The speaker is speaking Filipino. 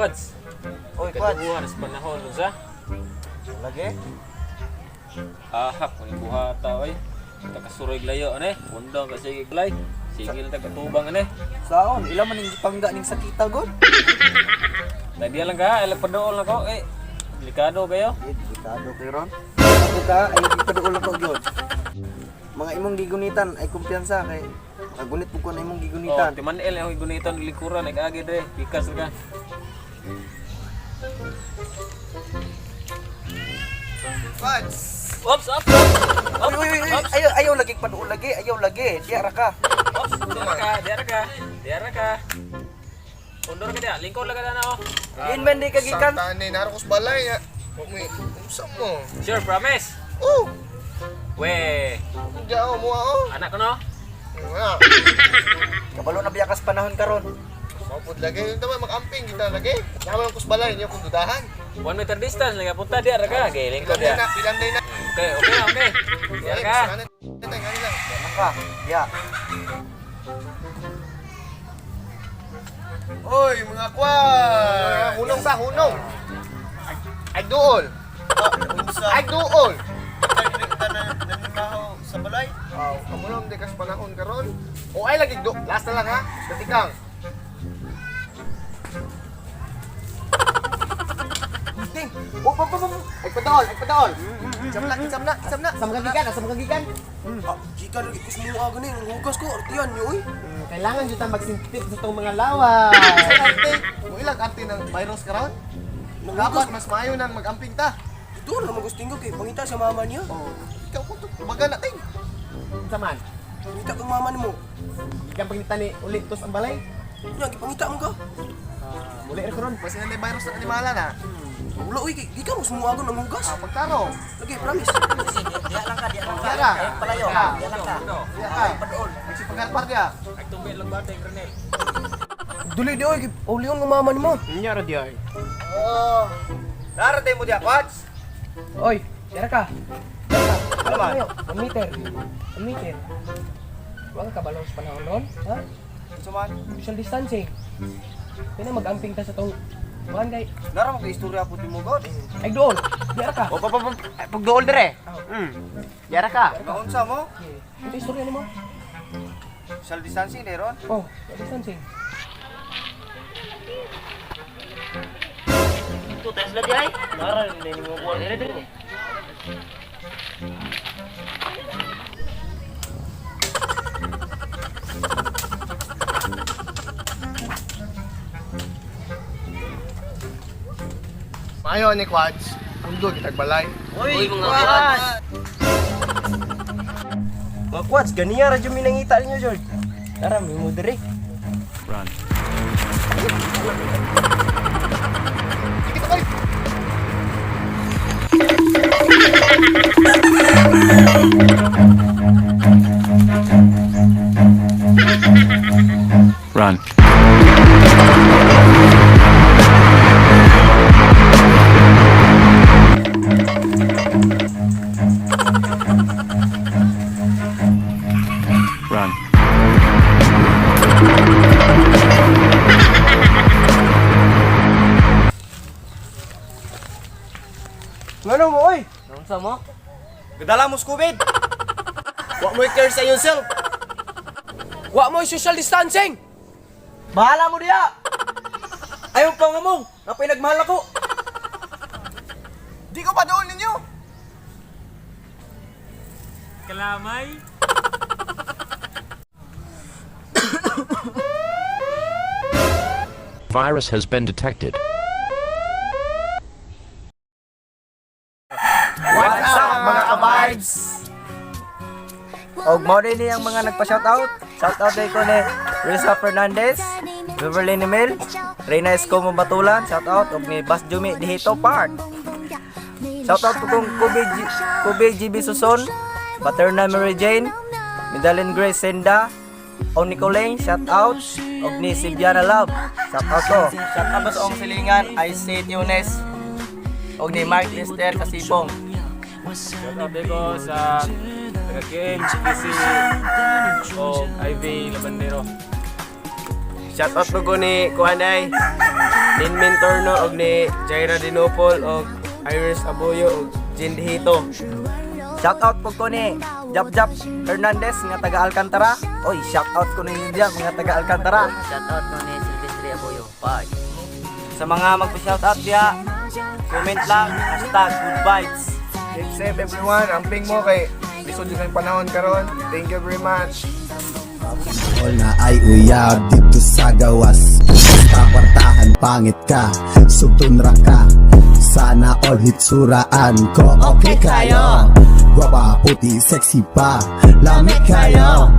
Quads. Oy, Quads. Katubuhan sa panahon sa. Lagi? Ahak kung buhata oy. Kita kasuroy layo ane. Undang ka sige glay. Sige lang katubang ane. Saon, ila man ning pangga ning sakita god. Dahil lang ka, ilang padool na ko delikado kayo. Delikado kayo ron. Ako ka ay ipaduol ako gyud. Mga imong gigunitan ay kumpiyansa kay agunit pud ko na imong gigunitan. Timan-el yung gunitan ng likuran ay kaagid re. Pikas ka. Quads. Ops, ops, Uy, uy, uy, ayaw lagi paduol lagi, ayaw lagi. Diya ra ka. ops. Diara ka. Pundor ka dia, lingkod lang ka na oh. Inman di kagikan. Santane narokos balay ya. Umi, usap mo. Sure, promise. Oh, We, hindi ako mo ako. anak ko no? Nga. Kabalo na biyakas panahon karon. Mapud lagi yung tama mag-amping kita lagi. Naman kus balay niyo kung dudahan. 1 meter distance lang punta diara ka. Okay, lingkod Pilanday dia. na, pilanday na. Okay. Diara ka. Ano lang. Naka, ya. Oy, mga kwan. Hunong sa hunong. Ay duol. Ay duol. Nananaw sa balay. Aw, kamulong di kas panahon karon. O ay lagi do. Last na lang ha. Datikang. Ting. Oh, Ay padaol, ay padaol. Samna. Asam kagikan. Jika lagi kus mo agani, hugas ko artian niyo oy. Kailangan jud ta magsintip sa tong mga lawas. Arte, mo ilang arte ng virus karon? Dapat mas maayo nang mag-amping ta. Ito na magusting ko kay pangita sa mama niya. Oh, ikaw ko to. Baga natin. Saman, Pangita kang mama nimo. ikan pangita ni ulit tos ang balay. Nya gipangita mo ka. Muli rin karon. Basta na virus ng animala na. Wala oy, gikan mo sumuha ako ng hugas. Pagtaro. Lagi promise. Diya ka. Palayo. Diya Diya lang ka. Diya ka. Paduol. Nagsipagalpar diya. Ay tumbe lang ba tay grenade. Duli di oy, ulion ng mama nimo. Nya ra di ay. Oh. Narating mo diya, Quads. Oy, tira ka. Ano ba? 1 meter. 1 meter. Wala ka balong sa panahon ron, ha? Suman. Social distancing. Kaya mag-amping ta sa tong buwan kay. Nara mo kay istorya pud mo god. Ay doon. Tira ka. Pagdool dire. Yara ka. Kaunsa mo? Ito istorya nimo. Social distancing deron. Oh, social distancing. Tes lagi ay. Nara ni mo buat dire. Maayo ni Quads. Undog kitag balay. Uy, mga Quads. Mga Quads, ganiya ra jud minangita ninyo George. Tara, mi mo dire. Kita kay. Run. Run. Ngano mo oy? Unsa mo? Gadala mo sa COVID. Wa mo care sa yourself. Wa mo social distancing. Bahala mo diya. Ayaw pa nga mo. Napay nagmahal ako. Di ko pa doon ninyo. Kalamay. Virus has been detected. What's up mga ka-vibes? Og mo din niyang mga nagpa-shoutout. Shoutout day ko ni Risa Fernandez, Beverly Nimel, Reyna Escomo Batulan, shoutout og ni Bas Jumi Dihito Park. Shoutout po kong Kubi GB Suson, Paterna Mary Jane, Medallion Grace Senda, Onico Lane, shoutout og ni Sibiana Love. Shoutout ko. Shoutout ko sa ong silingan ay St. Yunes og ni Mark Lister Kasibong. Shoutout din ko sa taga-KM, PC o IV Labandero. Shout out ko ni Kuanay. Tin Mintorno og ni Jaira Dinopol og Iris Abuyo og Jin Hito. Shoutout po ko ni Jap Hernandez nga taga Alcantara. Oy, shoutout ko ni India mga taga Alcantara. Shoutout mo ni Silvestre Aboyo. Bye. Sa mga magpa-shoutout diya, comment lang #goodvibes. Keep safe everyone. Amping mo kay lisod yun ang panahon karon. Thank you very much. All na ay uyab dito sa gawas. Basta kwartahan pangit ka, sutunra ka. Sana all hitsuraan ko okay kayo. Guwapa, puti, sexy pa, lamig kayo.